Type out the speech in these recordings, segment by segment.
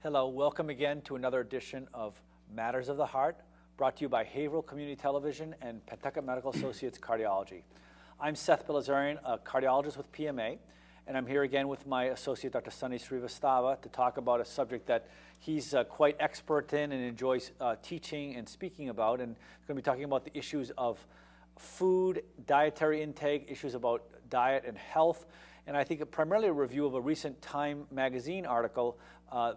Hello, welcome again to another edition of Matters of the Heart, brought to you by Haverhill Community Television and Pentucket Medical Associates Cardiology. I'm Seth Bilazarian, a cardiologist with PMA, and I'm here again with my associate, Dr. Srivastava, to talk about a subject that he's quite expert in and enjoys teaching and speaking about, and we're going to be talking about the issues of food, dietary intake, issues about diet and health, and I think primarily a review of a recent Time magazine article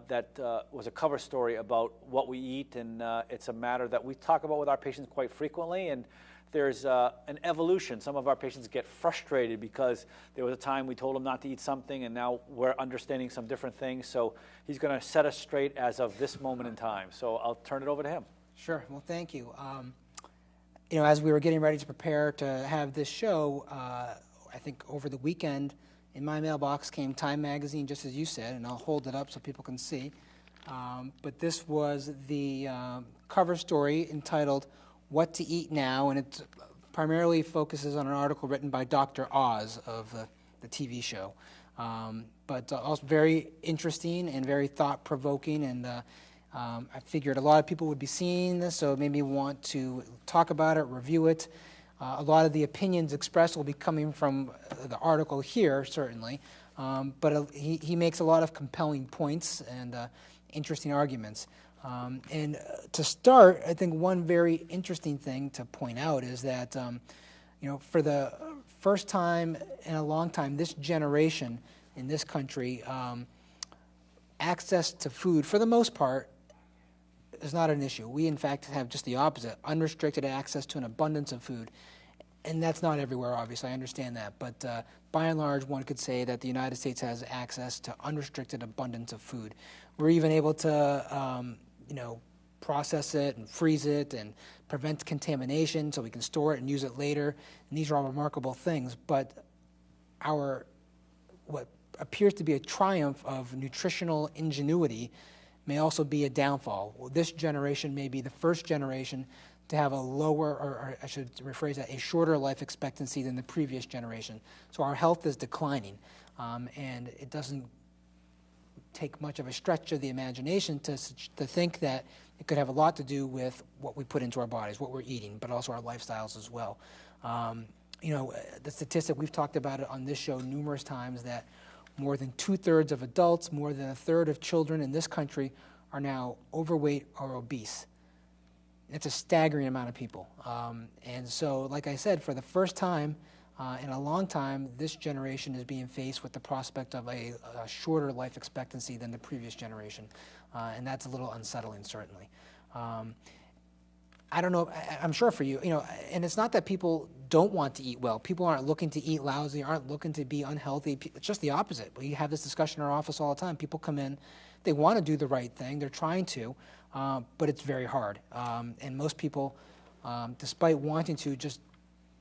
that was a cover story about what we eat, and it's a matter that we talk about with our patients quite frequently, and there's an evolution. Some of our patients get frustrated because there was a time we told them not to eat something, and now we're understanding some different things, so he's going to set us straight as of this moment in time. So I'll turn it over to him. Sure. Well, thank you. As we were getting ready to prepare to have this show, I think over the weekend, in my mailbox came Time magazine, just as you said, and I'll hold it up so people can see. But this was the cover story entitled "What to Eat Now," and it primarily focuses on an article written by Dr. Oz of the TV show. But also very interesting and very thought-provoking, and I figured a lot of people would be seeing this, so it made me want to talk about it, review it. A lot of the opinions expressed will be coming from the article here, certainly, but he makes a lot of compelling points and interesting arguments. And to start, I think one very interesting thing to point out is that, for the first time in a long time, this generation in this country, access to food, for the most part, is not an issue. We, in fact, have just the opposite, unrestricted access to an abundance of food. And that's not everywhere, obviously, I understand that. But by and large, one could say that the United States has access to unrestricted abundance of food. We're even able to, process it and freeze it and prevent contamination so we can store it and use it later. And these are all remarkable things. But what appears to be a triumph of nutritional ingenuity may also be a downfall. Well, this generation may be the first generation to have a lower, or I should rephrase that, a shorter life expectancy than the previous generation. So our health is declining, and it doesn't take much of a stretch of the imagination to think that it could have a lot to do with what we put into our bodies, what we're eating, but also our lifestyles as well. The statistic, we've talked about it on this show numerous times, that more than 2/3 of adults, more than 1/3 of children in this country are now overweight or obese. It's a staggering amount of people. And so, like I said, for the first time in a long time, this generation is being faced with the prospect of a shorter life expectancy than the previous generation. And that's a little unsettling, certainly. I don't know, I'm sure for you, and it's not that people don't want to eat well. People aren't looking to eat lousy, aren't looking to be unhealthy. It's just the opposite. We have this discussion in our office all the time. People come in, they want to do the right thing, they're trying to, but it's very hard. And most people, despite wanting to,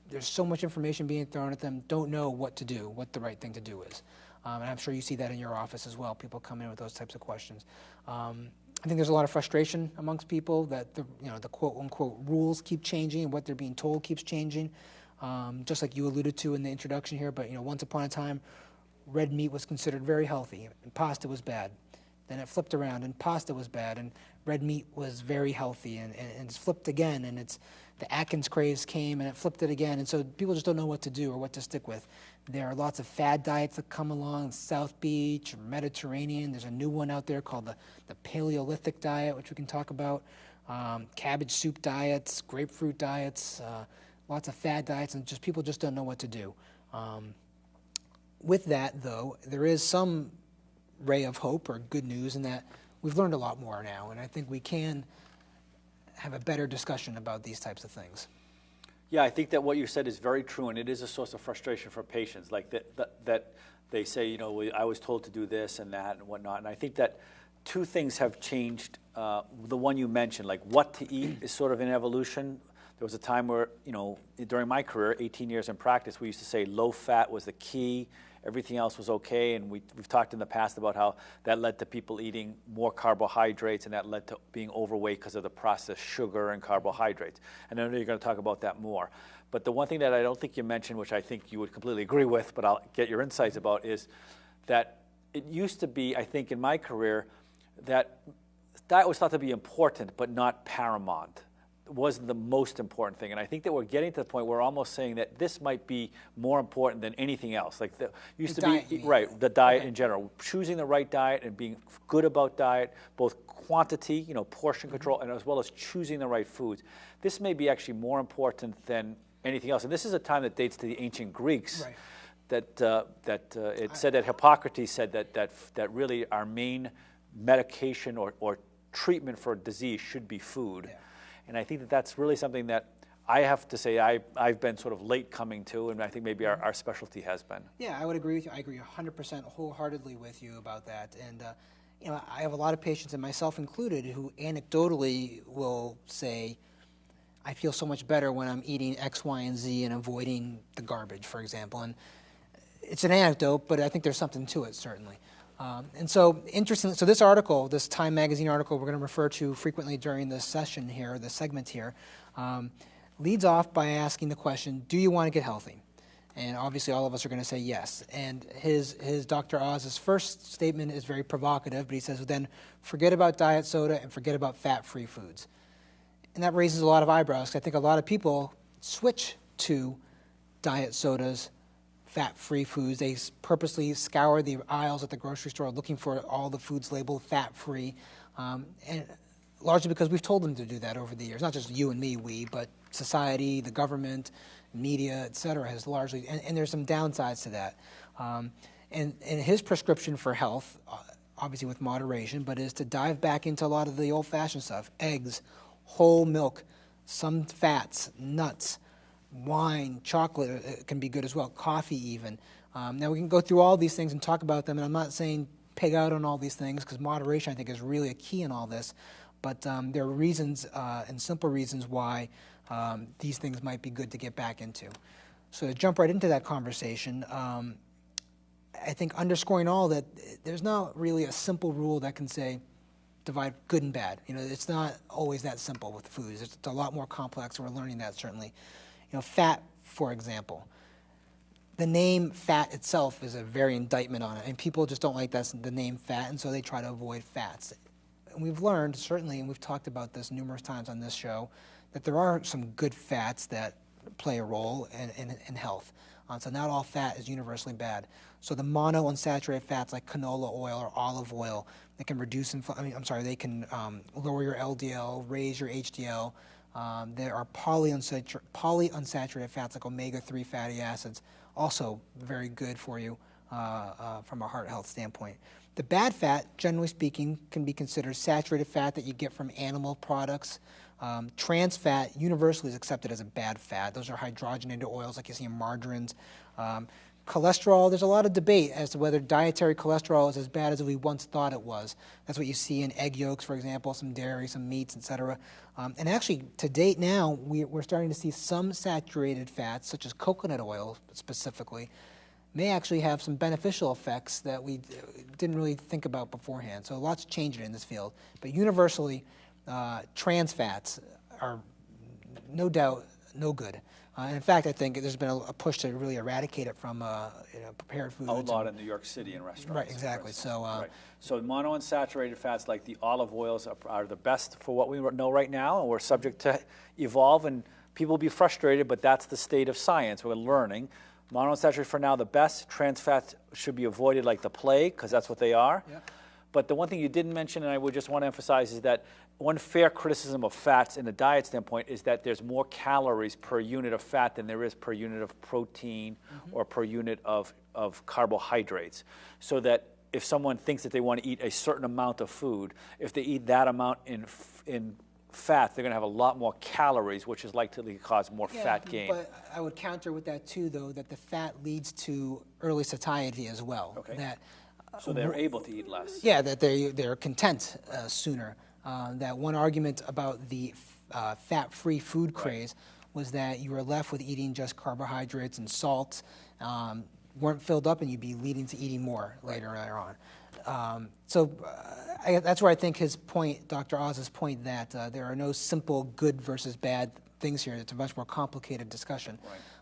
there's so much information being thrown at them, don't know what to do, what the right thing to do is. And I'm sure you see that in your office as well. People come in with those types of questions. I think there's a lot of frustration amongst people that the quote-unquote rules keep changing and what they're being told keeps changing, just like you alluded to in the introduction here. But once upon a time, red meat was considered very healthy and pasta was bad. Then it flipped around and pasta was bad and red meat was very healthy, and it's flipped again, and the Atkins craze came and it flipped it again, and so people just don't know what to do or what to stick with. There are lots of fad diets that come along, South Beach, or Mediterranean. There's a new one out there called the Paleolithic diet, which we can talk about, cabbage soup diets, grapefruit diets, lots of fad diets, and people just don't know what to do. With that, though, there is some ray of hope or good news in that we've learned a lot more now, and I think we can have a better discussion about these types of things. Yeah, I think that what you said is very true, and it is a source of frustration for patients, like that they say, I was told to do this and that and whatnot, and I think that two things have changed. The one you mentioned, like what to eat, is sort of an evolution. There was a time where, during my career, 18 years in practice, we used to say low fat was the key, everything else was okay, and we've talked in the past about how that led to people eating more carbohydrates, and that led to being overweight because of the processed sugar and carbohydrates. And I know you're going to talk about that more. But the one thing that I don't think you mentioned, which I think you would completely agree with, but I'll get your insights about, is that it used to be, I think in my career, that diet was thought to be important, but not paramount. It wasn't the most important thing. And I think that we're getting to the point where we're almost saying that this might be more important than anything else. Like used to diet, be, right, the diet in general. Choosing the right diet and being good about diet, both quantity, portion control, and as well as choosing the right foods. This may be actually more important than anything else. And this is a time that dates to the ancient Greeks. Right. It said that Hippocrates said that really our main medication or treatment for a disease should be food. Yeah. And I think that that's really something that I have to say I've been sort of late coming to, and I think maybe our specialty has been. Yeah, I would agree with you. I agree 100% wholeheartedly with you about that. And I have a lot of patients, and myself included, who anecdotally will say, I feel so much better when I'm eating X, Y, and Z and avoiding the garbage, for example. And it's an anecdote, but I think there's something to it, certainly. And so, interesting. So this article, this Time Magazine article we're going to refer to frequently during this session here, this segment here, leads off by asking the question, do you want to get healthy? And obviously all of us are going to say yes. And his Dr. Oz's first statement is very provocative, but he says, well, then forget about diet soda and forget about fat-free foods. And that raises a lot of eyebrows, because I think a lot of people switch to diet sodas, fat-free foods. They purposely scour the aisles at the grocery store looking for all the foods labeled fat-free, and largely because we've told them to do that over the years. Not just you and me, but society, the government, media, et cetera, has largely, and there's some downsides to that. And his prescription for health, obviously with moderation, but is to dive back into a lot of the old-fashioned stuff, eggs, whole milk, some fats, nuts, wine, chocolate can be good as well, coffee even. Now we can go through all these things and talk about them, and I'm not saying pig out on all these things, because moderation I think is really a key in all this, but there are reasons and simple reasons why these things might be good to get back into. So to jump right into that conversation, I think underscoring all that, there's not really a simple rule that can say divide good and bad. It's not always that simple with foods. It's a lot more complex, and we're learning that certainly. Fat, for example. The name fat itself is a very indictment on it, and people just don't like the name fat, and so they try to avoid fats. And we've learned, certainly, and we've talked about this numerous times on this show, that there are some good fats that play a role in health. So not all fat is universally bad. So the monounsaturated fats like canola oil or olive oil, they can reduce, they can lower your LDL, raise your HDL. There are polyunsaturated fats like omega-3 fatty acids, also very good for you from a heart health standpoint. The bad fat, generally speaking, can be considered saturated fat that you get from animal products. Trans fat universally is accepted as a bad fat. Those are hydrogenated oils like you see in margarines. Cholesterol, there's a lot of debate as to whether dietary cholesterol is as bad as we once thought it was. That's what you see in egg yolks, for example, some dairy, some meats, etc. And actually, to date now, we're starting to see some saturated fats, such as coconut oil specifically, may actually have some beneficial effects that we didn't really think about beforehand. So lots changing in this field. But universally, trans fats are no doubt no good. And in fact, I think there's been a push to really eradicate it from prepared foods. Outlawed in New York City in restaurants. Right, exactly. So, So monounsaturated fats like the olive oils are the best for what we know right now, and we're subject to evolve, and people will be frustrated, but that's the state of science. We're learning. Monounsaturated for now the best. Trans fats should be avoided like the plague, because that's what they are. Yep. But the one thing you didn't mention, and I would just want to emphasize, is that one fair criticism of fats in the diet standpoint is that there's more calories per unit of fat than there is per unit of protein or per unit of carbohydrates. So that if someone thinks that they want to eat a certain amount of food, if they eat that amount in fat, they're going to have a lot more calories, which is likely to cause more fat gain. But I would counter with that too, though, that the fat leads to early satiety as well. Okay. So they're able to eat less. Yeah, that they're content sooner. That one argument about the fat-free food craze was that you were left with eating just carbohydrates and salt, weren't filled up, and you'd be leading to eating more later on. That's where I think his point, Dr. Oz's point, that there are no simple good versus bad things here. It's a much more complicated discussion.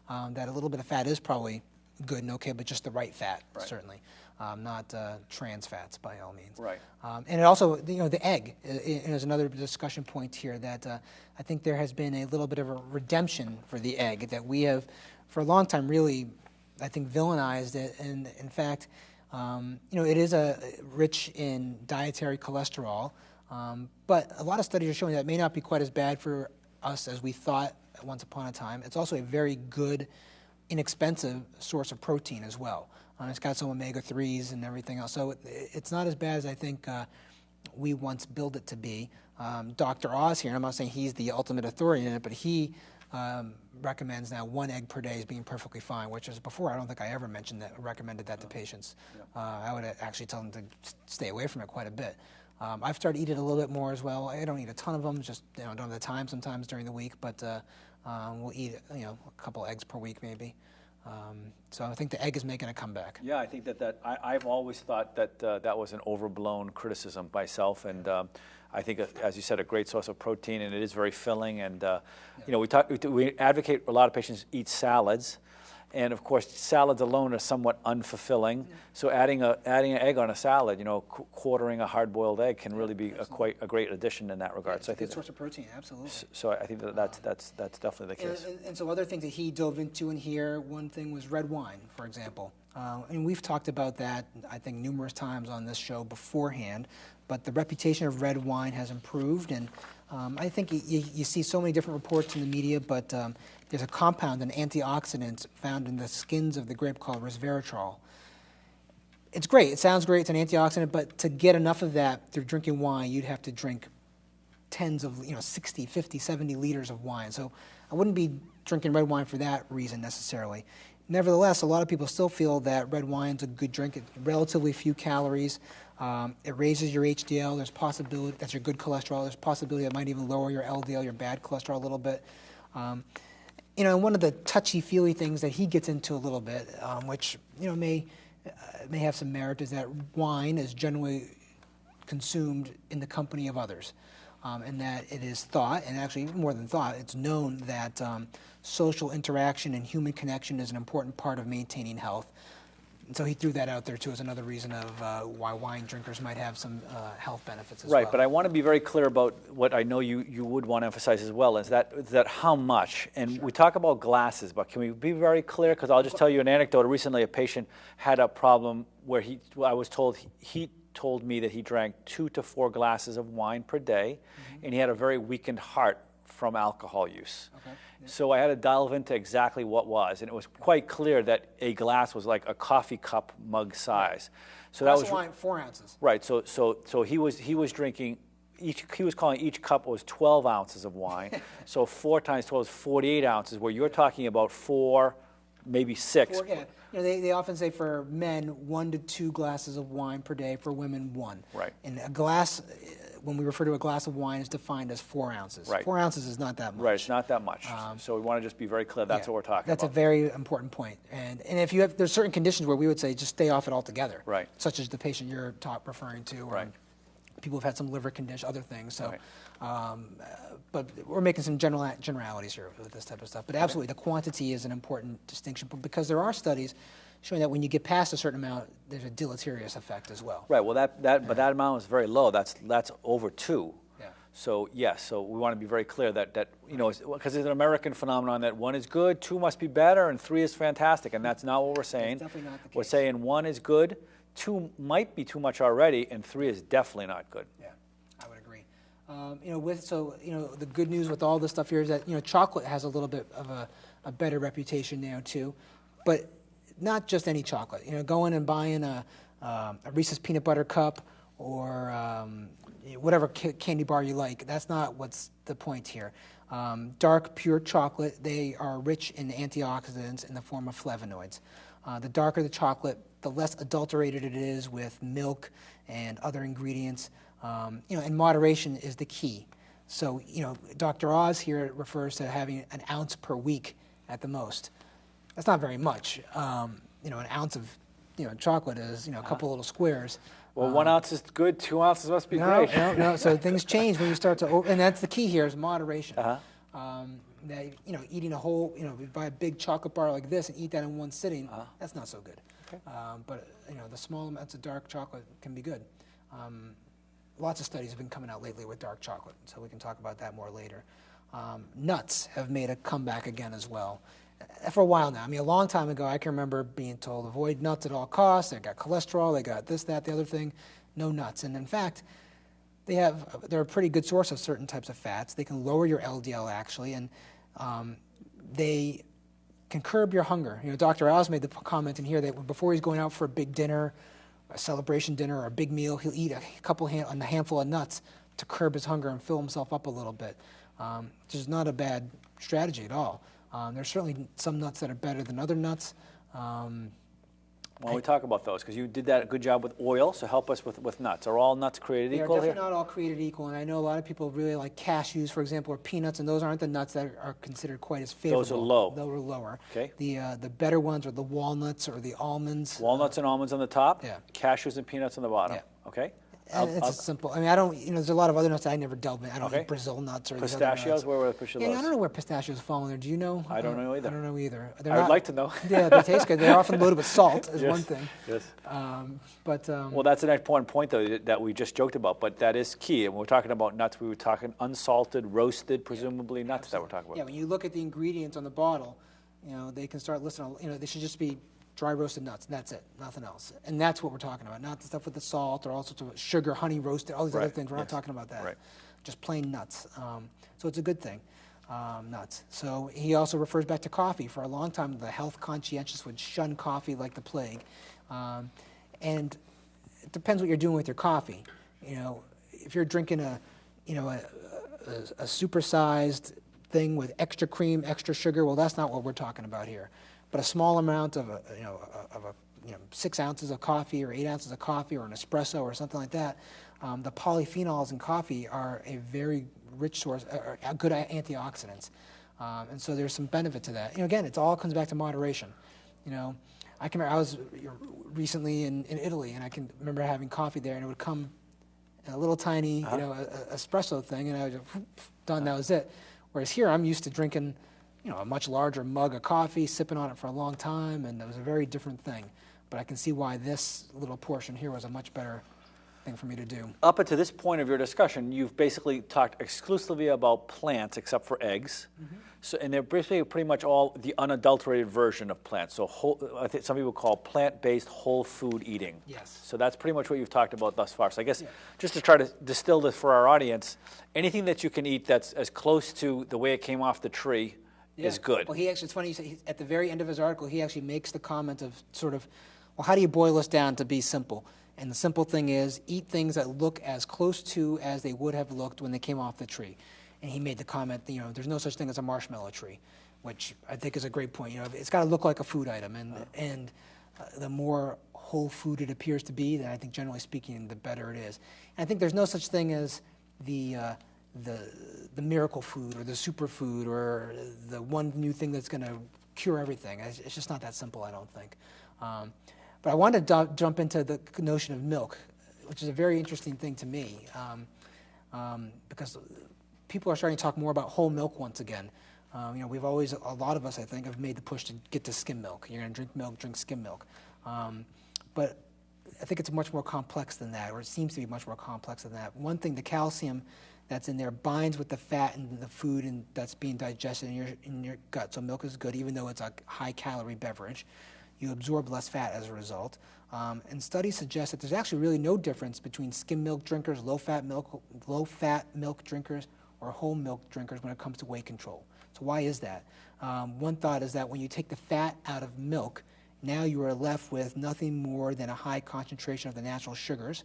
Right. That a little bit of fat is probably good and okay, but just the right fat, certainly. Not trans fats by all means. Right. And it also, the egg is another discussion point here that I think there has been a little bit of a redemption for the egg, that we have, for a long time, really, I think, villainized it. And in fact, it is rich in dietary cholesterol, but a lot of studies are showing that it may not be quite as bad for us as we thought once upon a time. It's also a very good, inexpensive source of protein as well. It's got some omega-3s and everything else. So it's not as bad as I think we once billed it to be. Dr. Oz here, and I'm not saying he's the ultimate authority in it, but he recommends now 1 egg per day as being perfectly fine, which is before I don't think I ever recommended that to patients. I would actually tell them to stay away from it quite a bit. I've started eating a little bit more as well. I don't eat a ton of them, just don't have the time sometimes during the week, but we'll eat a couple eggs per week maybe. So I think the egg is making a comeback. Yeah, I think I've always thought that that was an overblown criticism myself, and I think, as you said, a great source of protein, and it is very filling. And we advocate a lot of patients eat salads, and of course salads alone are somewhat unfulfilling. So adding an egg on a salad, quartering a hard-boiled egg can really be quite a great addition in that regard. So I think it's a good source of protein, absolutely. So I think that's definitely the case. And so other things that he dove into in here, one thing was red wine, for example. And we've talked about that, I think, numerous times on this show beforehand. But the reputation of red wine has improved, and I think you see so many different reports in the media, but there's a compound, an antioxidant, found in the skins of the grape called resveratrol. It's great. It sounds great. It's an antioxidant, but to get enough of that through drinking wine, you'd have to drink tens of, 60, 50, 70 liters of wine. So I wouldn't be drinking red wine for that reason necessarily. Nevertheless, a lot of people still feel that red wine's a good drink. It's relatively few calories. It raises your HDL. There's possibility that's your good cholesterol. There's possibility it might even lower your LDL, your bad cholesterol, a little bit. And one of the touchy-feely things that he gets into a little bit, which may have some merit, is that wine is generally consumed in the company of others, and that it is thought, and actually more than thought, it's known that social interaction and human connection is an important part of maintaining health. And so he threw that out there, too, as another reason of why wine drinkers might have some health benefits as well. Right, but I want to be very clear about what I know you would want to emphasize as well, is that how much. And we talk about glasses, but can we be very clear? Because I'll just tell you an anecdote. Recently, a patient had a problem where he told me that he drank 2 to 4 glasses of wine per day, and he had a very weakened heart from alcohol use. Okay. So I had to delve into exactly what was, and it was quite clear that a glass was like a coffee cup mug size. So glass of wine, 4 ounces. Right. So he was drinking. He was calling each cup was 12 ounces of wine. So 4 times 12 is 48 ounces. Where you're talking about 4, maybe 6. 4, yeah. They often say for men 1 to 2 glasses of wine per day. For women 1. Right. And a glass, when we refer to a glass of wine, is defined as 4 ounces. Right. 4 ounces is not that much. Right, it's not that much. So we want to just be very clear. That's what we're talking That's about. a very important point. And if you have, there's certain conditions where we would say just stay off it altogether. Right. Such as the patient you're referring to. Or right. People have had some liver condition, other things. So, right. But we're making some generalities here with this type of stuff. But absolutely, the quantity is an important distinction. But because there are studies showing that when you get past a certain amount, there's a deleterious effect as well. Right. Well, but that amount is very low. That's over 2. Yeah. So yes. So we want to be very clear that because it's an American phenomenon that 1 is good, 2 must be better, and 3 is fantastic, and that's not what we're saying. That's definitely not the case. We're saying 1 is good, 2 might be too much already, and 3 is definitely not good. Yeah, I would agree. The good news with all this stuff here is that chocolate has a little bit of a better reputation now too, but not just any chocolate. Going and buying a Reese's peanut butter cup or whatever candy bar you like. That's not what's the point here. Dark, pure chocolate, they are rich in antioxidants in the form of flavonoids. The darker the chocolate, the less adulterated it is with milk and other ingredients. And moderation is the key. So, Dr. Oz here refers to having an ounce per week at the most. That's not very much. An ounce of chocolate is a couple little squares. Well, 1 ounce is good. 2 ounces must be great. No. So things change when you start to, and that's the key here is moderation. That, eating a whole, you buy a big chocolate bar like this and eat that in one sitting, that's not so good. Okay. But, the small amounts of dark chocolate can be good. Lots of studies have been coming out lately with dark chocolate, so we can talk about that more later. Nuts have made a comeback again as well. For a while now. I mean, a long time ago, I can remember being told, avoid nuts at all costs. They got cholesterol, they got this, that, the other thing. No nuts. And in fact, they're a pretty good source of certain types of fats. They can lower your LDL, actually, and they can curb your hunger. Dr. Oz made the comment in here that before he's going out for a big dinner, a celebration dinner, or a big meal, he'll eat a handful of nuts to curb his hunger and fill himself up a little bit, which is not a bad strategy at all. There's certainly some nuts that are better than other nuts. Well, we talk about those, because you did that a good job with oil, so help us with nuts. Are all nuts created equal here? They're definitely not all created equal, and I know a lot of people really like cashews, for example, or peanuts, and those aren't the nuts that are considered quite as favorable. Those are low. Those are lower. Okay. The better ones are the walnuts or the almonds. Walnuts and almonds on the top? Yeah. Cashews and peanuts on the bottom? Yeah. Okay. And it's as simple. I mean, I don't, there's a lot of other nuts that I never delved in. I don't eat Brazil nuts or pistachios. These other nuts. Where would I push those? Yeah, I don't know where pistachios fall in there. Do you know? I don't know either. I don't know either. I would like to know. Yeah, they taste good. They're often loaded with salt, is one thing. Yes. Well, that's an important point, though, that we just joked about, but that is key. And when we're talking about nuts, we were talking unsalted, roasted, presumably nuts that we're talking about. Yeah, when you look at the ingredients on the bottle, they can start listing, they should just be dry roasted nuts, and that's it, nothing else. And that's what we're talking about, not the stuff with the salt or all sorts of sugar, honey roasted, all these other things. We're not talking about that. Right. Just plain nuts. So it's a good thing, nuts. So he also refers back to coffee. For a long time, the health conscientious would shun coffee like the plague. And it depends what you're doing with your coffee. If you're drinking a supersized thing with extra cream, extra sugar, well, that's not what we're talking about here. But a small amount of 6 ounces of coffee or 8 ounces of coffee or an espresso or something like that, the polyphenols in coffee are a very rich source, good antioxidants. And so there's some benefit to that. Again, it all comes back to moderation. I can remember I was recently in Italy, and I can remember having coffee there, and it would come in a little tiny, espresso thing, and I was just done. That was it. Whereas here, I'm used to drinking, a much larger mug of coffee, sipping on it for a long time, and it was a very different thing. But I can see why this little portion here was a much better thing for me to do. Up until this point of your discussion, you've basically talked exclusively about plants, except for eggs. Mm-hmm. So, and they're basically pretty much all the unadulterated version of plants. So I think some people call plant-based whole food eating. Yes. So that's pretty much what you've talked about thus far. So I guess just to try to distill this for our audience, anything that you can eat that's as close to the way it came off the tree is good. Well, it's funny, at the very end of his article, he actually makes the comment of sort of, well, how do you boil this down to be simple? And the simple thing is, eat things that look as close to as they would have looked when they came off the tree. And he made the comment, there's no such thing as a marshmallow tree, which I think is a great point. It's got to look like a food item, and the more whole food it appears to be, then I think generally speaking, the better it is. And I think there's no such thing as the miracle food or the superfood or the one new thing that's going to cure everything. It's just not that simple, I don't think. But I wanted to jump into the notion of milk, which is a very interesting thing to me, because people are starting to talk more about whole milk once again. We've always, a lot of us, I think, have made the push to get to skim milk. You're going to drink milk, drink skim milk. But I think it's much more complex than that, or it seems to be much more complex than that. One thing, the calcium that's in there binds with the fat in the food and that's being digested in your gut. So milk is good, even though it's a high-calorie beverage. You absorb less fat as a result. And studies suggest that there's actually really no difference between skim milk drinkers, low-fat milk drinkers, or whole milk drinkers when it comes to weight control. So why is that? One thought is that when you take the fat out of milk, now you are left with nothing more than a high concentration of the natural sugars,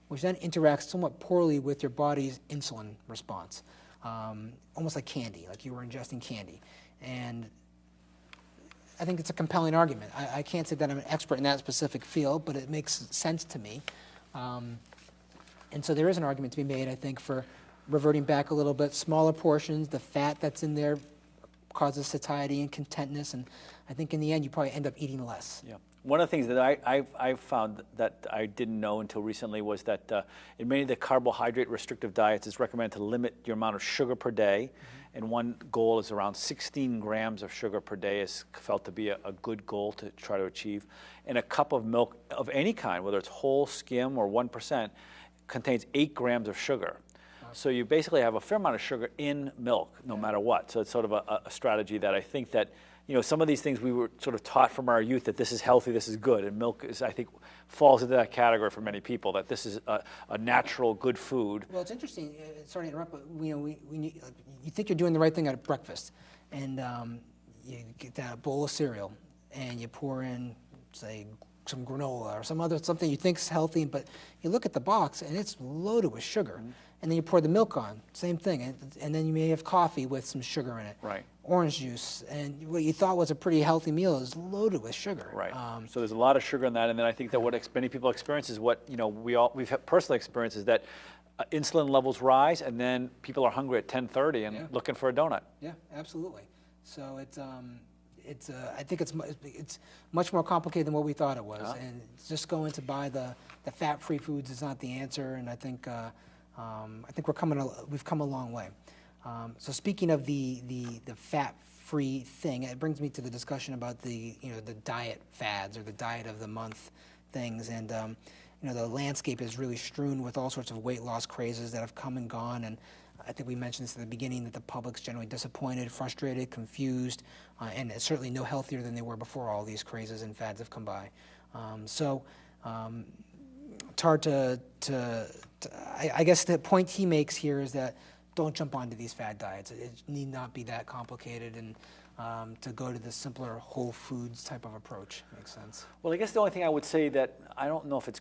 which then interacts somewhat poorly with your body's insulin response, almost like candy, like you were ingesting candy. And I think it's a compelling argument. I can't say that I'm an expert in that specific field, but it makes sense to me. And so there is an argument to be made, I think, for reverting back a little bit, smaller portions, the fat that's in there causes satiety and contentness, and I think in the end you probably end up eating less. Yeah. One of the things that I found that I didn't know until recently was that in many of the carbohydrate restrictive diets, it's recommended to limit your amount of sugar per day and one goal is around 16 grams of sugar per day is felt to be a good goal to try to achieve. And a cup of milk of any kind, whether it's whole, skim, or 1%, contains 8 grams of sugar. So you basically have a fair amount of sugar in milk, no matter what. So it's sort of a strategy that I think that, you know, some of these things we were sort of taught from our youth that this is healthy, this is good, and milk is, I think, falls into that category for many people, that this is a natural, good food. Well, it's interesting, sorry to interrupt, but you know, you think you're doing the right thing at breakfast, and you get that bowl of cereal, and you pour in, say, some granola or something you think is healthy, but you look at the box and it's loaded with sugar. Mm-hmm. And then you pour the milk on, same thing, and then you may have coffee with some sugar in it. Right. Orange juice, and what you thought was a pretty healthy meal is loaded with sugar. Right. So there's a lot of sugar in that, and then I think that what many people experience is what, you know, we've personally experienced is that insulin levels rise, and then people are hungry at 10:30 and looking for a donut. Yeah, absolutely. So I think it's much more complicated than what we thought it was, and just going to buy the fat-free foods is not the answer. And I think we've come a long way. So speaking of the fat-free thing, it brings me to the discussion about the diet fads or the diet of the month things, and the landscape is really strewn with all sorts of weight loss crazes that have come and gone. And I think we mentioned this at the beginning, that the public's generally disappointed, frustrated, confused, and certainly no healthier than they were before all these crazes and fads have come by. It's hard to I guess the point he makes here is that don't jump onto these fad diets. It need not be that complicated, and to go to the simpler whole foods type of approach makes sense. Well, I guess the only thing I would say that I don't know if it's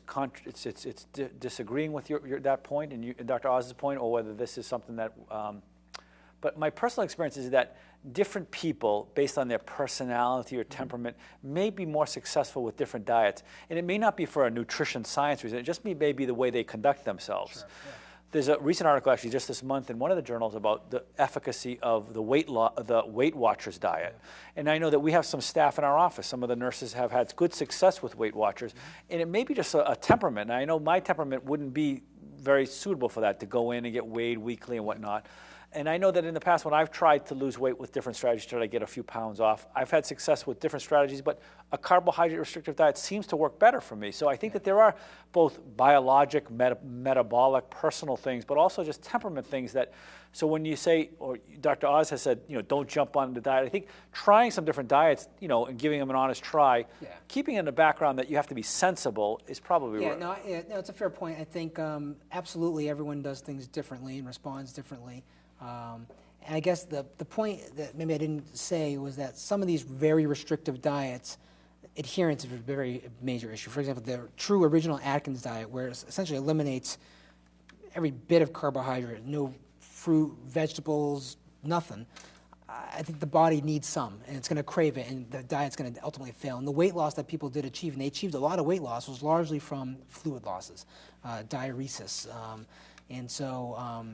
disagreeing with that point and Dr. Oz's point, or whether this is something that, but my personal experience is that different people, based on their personality or temperament, may be more successful with different diets. And it may not be for a nutrition science reason, it just may be the way they conduct themselves. Sure, yeah. There's a recent article actually just this month in one of the journals about the efficacy of the Weight Watchers diet. And I know that we have some staff in our office. Some of the nurses have had good success with Weight Watchers. And it may be just a temperament. And I know my temperament wouldn't be very suitable for that, to go in and get weighed weekly and whatnot. And I know that in the past, when I've tried to lose weight with different strategies to try to get a few pounds off, I've had success with different strategies, but a carbohydrate restrictive diet seems to work better for me. So I think that there are both biologic, metabolic, personal things, but also just temperament things that, so when you say, or Dr. Oz has said, don't jump on the diet, I think trying some different diets, and giving them an honest try, keeping in the background that you have to be sensible is probably right. No, it's a fair point. I think absolutely everyone does things differently and responds differently. And I guess the point that maybe I didn't say was that some of these very restrictive diets, adherence is a very major issue. For example, the true original Atkins diet, where it essentially eliminates every bit of carbohydrate, no fruit, vegetables, nothing. I think the body needs some, and it's going to crave it, and the diet's going to ultimately fail. And the weight loss that people did achieve, and they achieved a lot of weight loss, was largely from fluid losses, diuresis. And so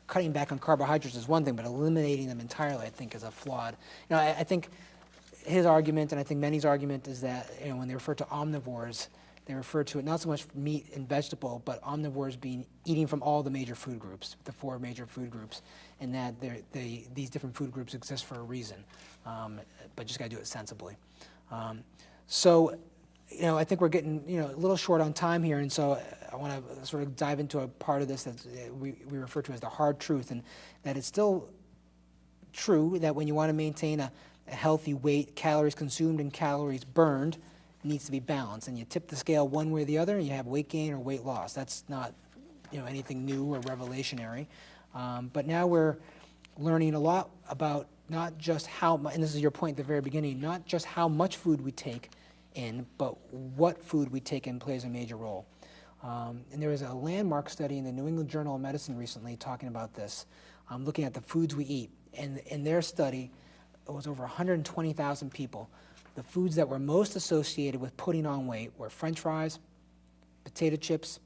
cutting back on carbohydrates is one thing, but eliminating them entirely, I think, is a flawed. I think his argument, and I think many's argument, is that when they refer to omnivores, they refer to it not so much meat and vegetable, but omnivores being eating from all the major food groups, the 4 major food groups, and that these different food groups exist for a reason, but just got to do it sensibly. I think we're getting a little short on time here, and so I want to sort of dive into a part of this that we refer to as the hard truth, and that it's still true that when you want to maintain a healthy weight, calories consumed and calories burned needs to be balanced, and you tip the scale one way or the other, and you have weight gain or weight loss. That's not anything new or revelationary, but now we're learning a lot about not just how much, and this is your point at the very beginning, not just how much food we take in, but what food we take in plays a major role. And there was a landmark study in the New England Journal of Medicine recently talking about this, looking at the foods we eat. And in their study, it was over 120,000 people. The foods that were most associated with putting on weight were French fries, potato chips,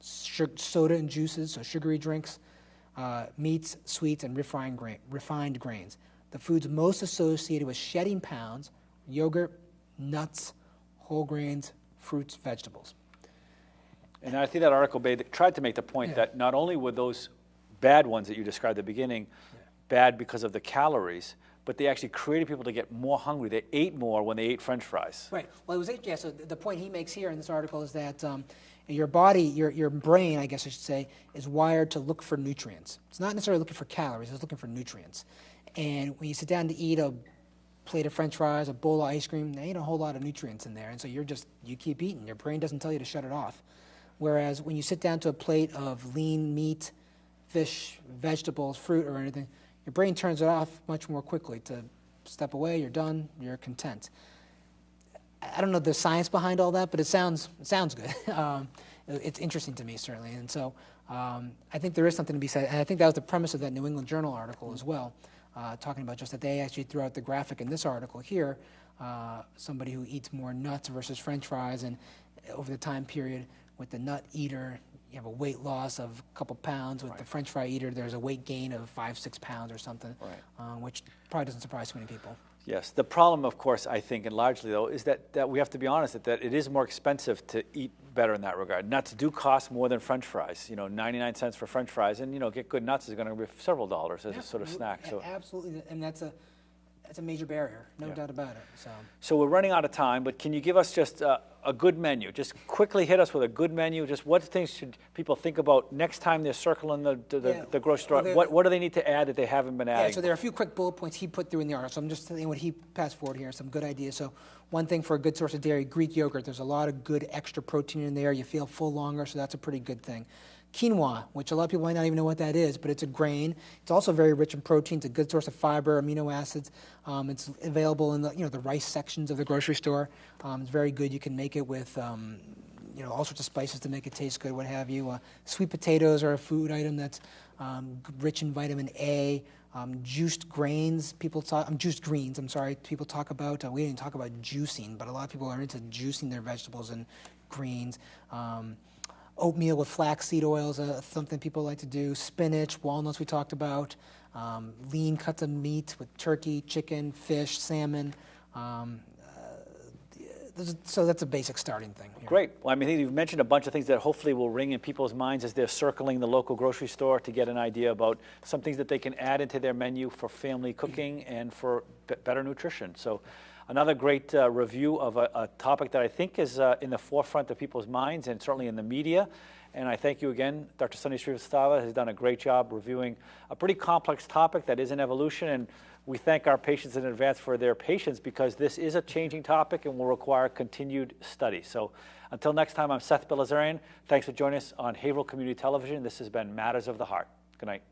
soda and juices, so sugary drinks, meats, sweets, and refined grains. The foods most associated with shedding pounds, yogurt, nuts, whole grains, fruits, vegetables. And I think that article tried to make the point that not only were those bad ones that you described at the beginning bad because of the calories, but they actually created people to get more hungry. They ate more when they ate French fries. Right. Well, it was, yeah, so the point he makes here in this article is that your body, your brain, I guess I should say, is wired to look for nutrients. It's not necessarily looking for calories, it's looking for nutrients. And when you sit down to eat a plate of French fries, a bowl of ice cream, there ain't a whole lot of nutrients in there. And so you keep eating. Your brain doesn't tell you to shut it off. Whereas when you sit down to a plate of lean meat, fish, vegetables, fruit, or anything, your brain turns it off much more quickly to step away, you're done, you're content. I don't know the science behind all that, but it sounds good. It's interesting to me, certainly. And so I think there is something to be said. And I think that was the premise of that New England Journal article as well, talking about just that they actually threw out the graphic in this article here, somebody who eats more nuts versus French fries, and over the time period with the nut eater, you have a weight loss of a couple pounds. With the French fry eater, there's a weight gain of 5-6 pounds or something, which probably doesn't surprise too many people. Yes. The problem, of course, I think, and largely, though, is that we have to be honest, that it is more expensive to eat better in that regard. Nuts do cost more than French fries. 99 cents for French fries, and, get good nuts is going to be several dollars as a sort of snack. So absolutely, and that's a major barrier, no doubt about it. So we're running out of time, but can you give us just a good menu? Just quickly hit us with a good menu. Just what things should people think about next time they're circling the grocery store? What do they need to add that they haven't been adding? Yeah, so there are a few quick bullet points he put through in the article. So I'm just telling you what he passed forward here, some good ideas. So one thing for a good source of dairy, Greek yogurt. There's a lot of good extra protein in there. You feel full longer, so that's a pretty good thing. Quinoa, which a lot of people might not even know what that is, but it's a grain. It's also very rich in protein. It's a good source of fiber, amino acids. It's available in the rice sections of the grocery store. It's very good. You can make it with all sorts of spices to make it taste good, what have you. Sweet potatoes are a food item that's rich in vitamin A. Juiced grains, juiced greens, I'm sorry, people talk about. We didn't talk about juicing, but a lot of people are into juicing their vegetables and greens. Oatmeal with flaxseed oils, something people like to do. Spinach, walnuts we talked about. Lean cuts of meat with turkey, chicken, fish, salmon. So that's a basic starting thing here. Great. Well, I mean, you've mentioned a bunch of things that hopefully will ring in people's minds as they're circling the local grocery store to get an idea about some things that they can add into their menu for family cooking and for better nutrition. So another great review of a topic that I think is in the forefront of people's minds and certainly in the media. And I thank you again. Dr. Sunny Srivastava has done a great job reviewing a pretty complex topic that is an evolution. And we thank our patients in advance for their patience, because this is a changing topic and will require continued study. So until next time, I'm Seth Bilazarian. Thanks for joining us on Haverhill Community Television. This has been Matters of the Heart. Good night.